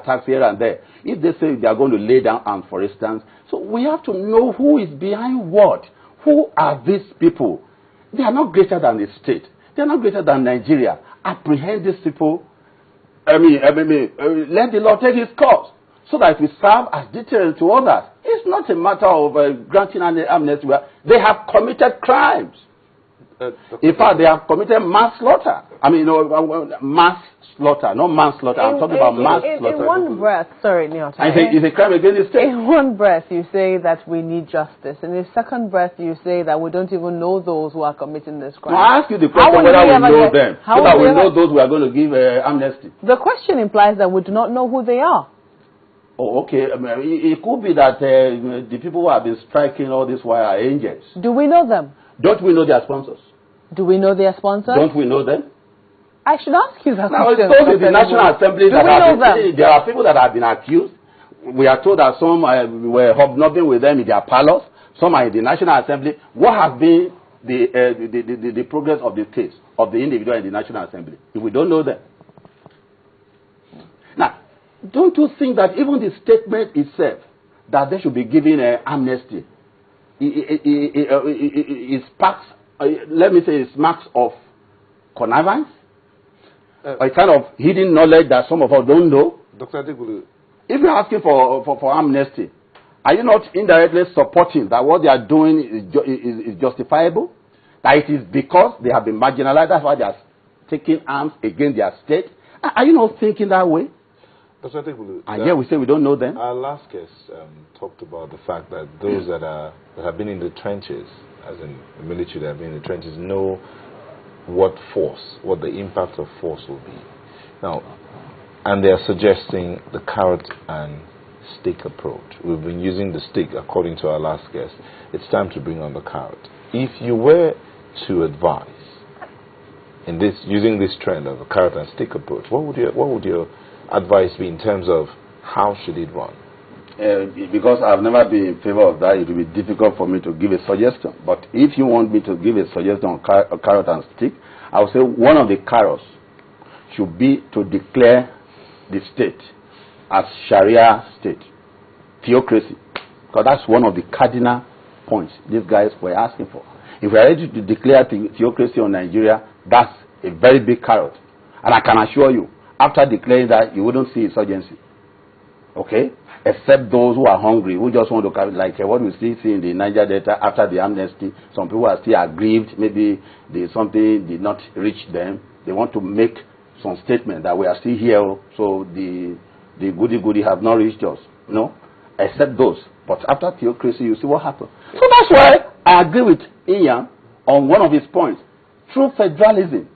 attacks here and there. If they say they are going to lay down arms, for instance, so we have to know who is behind what. Who are these people? They are not greater than the state. They are not greater than Nigeria. Apprehend these people. Let the law take its course, so that it will serve as deterrent to others. It's not a matter of granting an amnesty. They have committed crimes. In fact, they have committed mass slaughter. Mass slaughter, not manslaughter. I'm talking about mass slaughter. In one breath, sorry, Nyota. It's a crime against the state. In one breath, you say that we need justice. In the second breath, you say that we don't even know those who are committing this crime. No, I ask you the question whether we know them, so that we know those we are going to give amnesty. The question implies that we do not know who they are. Oh, okay. It could be that the people who have been striking all this while are angels. Do we know them? Don't we know their sponsors? Do we know their sponsors? Don't we know them? I should ask you that now, question. Now, it's the National Assembly that have been, there are people that have been accused. We are told that some were hobnobbing with them in their palace. Some are in the National Assembly. What has been the progress of the case of the individual in the National Assembly if we don't know them? Now, don't you think that even the statement itself that they should be given amnesty, it sparks, let me say, it marks of connivance, a kind of hidden knowledge that some of us don't know. Dr. Adegbulu, if you're asking for amnesty, are you not indirectly supporting that what they are doing is justifiable? That it is because they have been marginalized, that's why they are taking arms against their state? Are you not thinking that way? Dr. Adegbulu, and yet we say we don't know them. Our last guest talked about the fact that those that have been in the trenches, as in the military that have been in the trenches, know what the impact of force will be. Now, and they are suggesting the carrot and stick approach. We've been using the stick, according to our last guest. It's time to bring on the carrot. If you were to advise in this, using this trend of a carrot and stick approach, what would your advice be in terms of how should it run? Because I've never been in favor of that, it will be difficult for me to give a suggestion. But if you want me to give a suggestion on carrot and stick, I would say one of the carrots should be to declare the state as Sharia state, theocracy. Because that's one of the cardinal points these guys were asking for. If we are ready to declare theocracy on Nigeria, that's a very big carrot. And I can assure you, after declaring that, you wouldn't see insurgency. Okay? Except those who are hungry, who just want to, like what we see in the Niger Delta after the amnesty. Some people are still aggrieved. Maybe something did not reach them. They want to make some statement that we are still here, so the goody have not reached us. No? Except those. But after theocracy, you see what happened. So that's why I agree with Ian on one of his points. True federalism.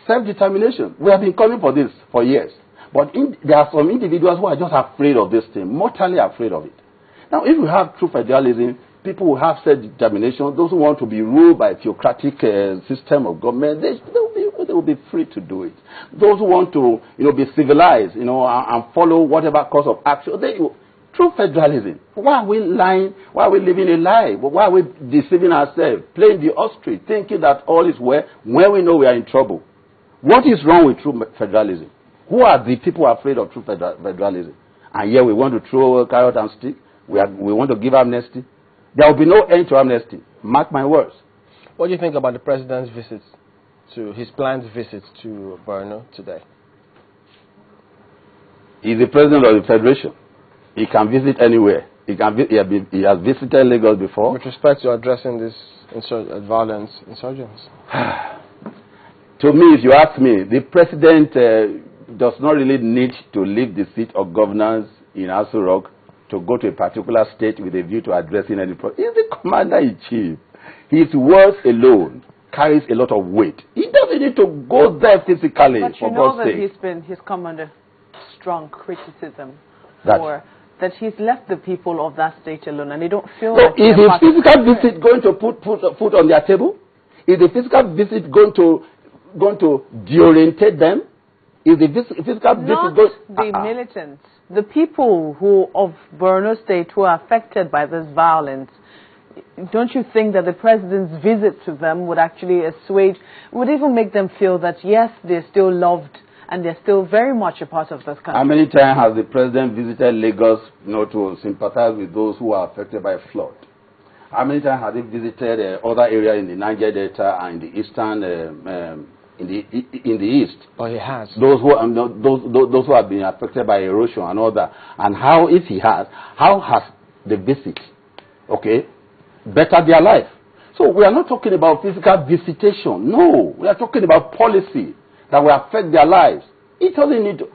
Self-determination. We have been calling for this for years. But there are some individuals who are just afraid of this thing, mortally afraid of it. Now, if we have true federalism, people will have self-determination. Those who want to be ruled by a theocratic system of government, they will be free to do it. Those who want to, be civilized, and follow whatever course of action, true federalism. Why are we lying? Why are we living a lie? Why are we deceiving ourselves, playing the ostrich, thinking that all is well when we know we are in trouble? What is wrong with true federalism? Who are the people afraid of true federalism? And yet we want to throw a carrot and stick. We want to give amnesty. There will be no end to amnesty. Mark my words. What do you think about the president's his planned visits to Borno today? He's the president of the federation. He can visit anywhere. He has visited Lagos before. With respect to addressing this violent insurgents? To me, if you ask me, the president does not really need to leave the seat of governance in Aso Rock to go to a particular state with a view to addressing any problem. He's the commander-in-chief. His words alone carries a lot of weight. He doesn't need to go there physically, but for God's sake. He's come under strong criticism for that he's left the people of that state alone, and they don't feel like is his physical visit going to put food on their table? Is the physical visit going to deorientate them? Is the physical not visit the militants, the people of Borno State who are affected by this violence? Don't you think that the president's visit to them would actually assuage, would even make them feel that yes, they're still loved and they're still very much a part of this country. How many times has the president visited Lagos, to sympathize with those who are affected by flood? How many times has he visited other areas in the Niger Delta and in the eastern, in the east? Oh, he has. Those who have been affected by erosion and all that. And how, if he has, how has the visit, bettered their life? So we are not talking about physical visitation. No, we are talking about policy that will affect their lives. It doesn't need to.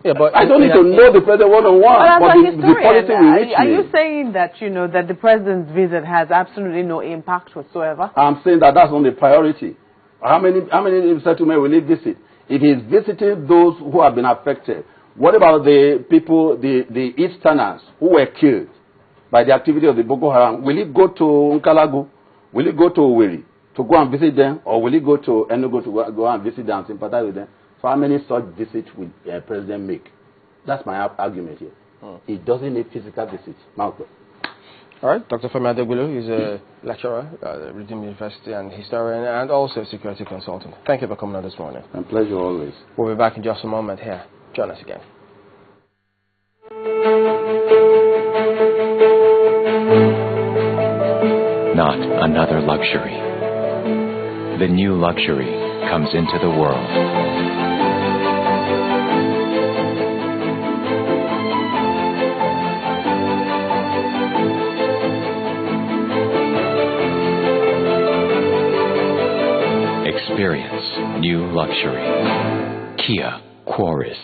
Yeah, but I don't need to know the president one-on-one, but the policy will reach me. Are you saying that, that the president's visit has absolutely no impact whatsoever? I'm saying that that's not the priority. How many settlements will he visit? If he's visiting those who have been affected, what about the people, the Easterners who were killed by the activity of the Boko Haram? Will he go to Nkalagu? Will he go to Owerri to go and visit them? Or will he go to Enugu to go and visit them and sympathize with them? So how many such visits will the president make? That's my argument here. He doesn't need physical visits. Malcolm. All right, Dr. Femi Adegbulu is a lecturer at Redeem University and historian and also a security consultant. Thank you for coming on this morning. My pleasure always. We'll be back in just a moment here. Join us again. Not another luxury. The new luxury comes into the world. Experience new luxury. Kia Quaris.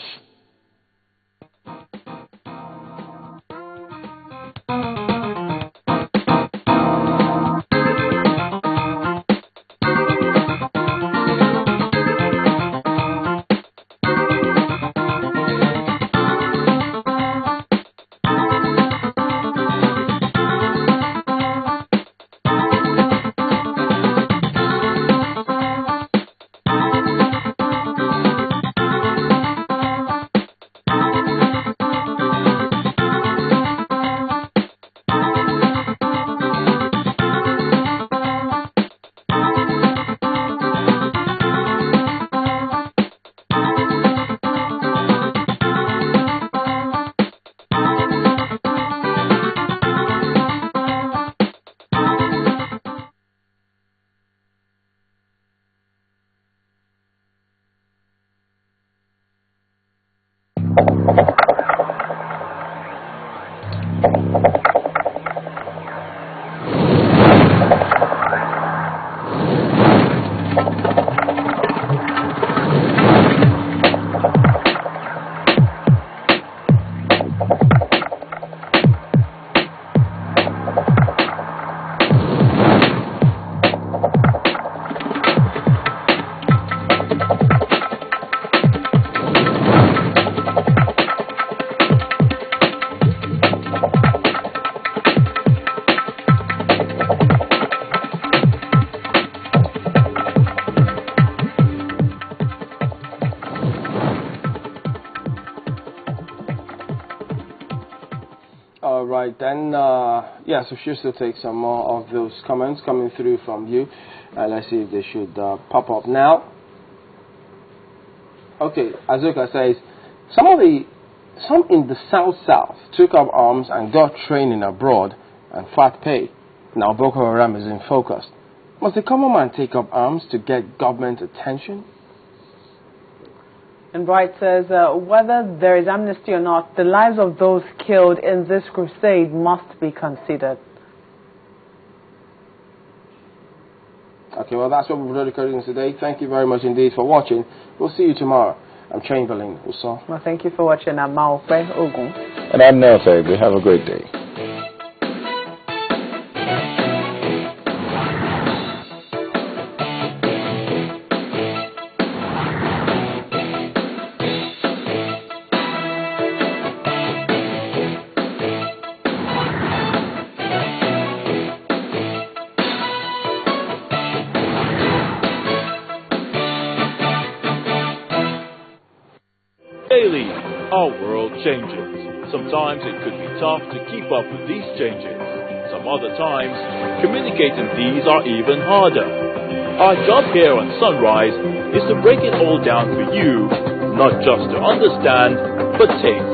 Right then, yes, we should still take some more of those comments coming through from you. Let's see if they should pop up now. Okay, Azuka says, some in the South took up arms and got training abroad and fat pay. Now Boko Haram is in focus. Must the common man take up arms to get government attention? And Bright says, whether there is amnesty or not, the lives of those killed in this crusade must be considered. Okay, well, that's what we've already covered today. Thank you very much indeed for watching. We'll see you tomorrow. I'm Chamberlain Uso. Well, thank you for watching. I'm Maokwe Ogun. And I'm Nelson. Have a great day. Daily, our world changes. Sometimes it could be tough to keep up with these changes. Some other times, communicating these are even harder. Our job here on Sunrise is to break it all down for you not just to understand, but take the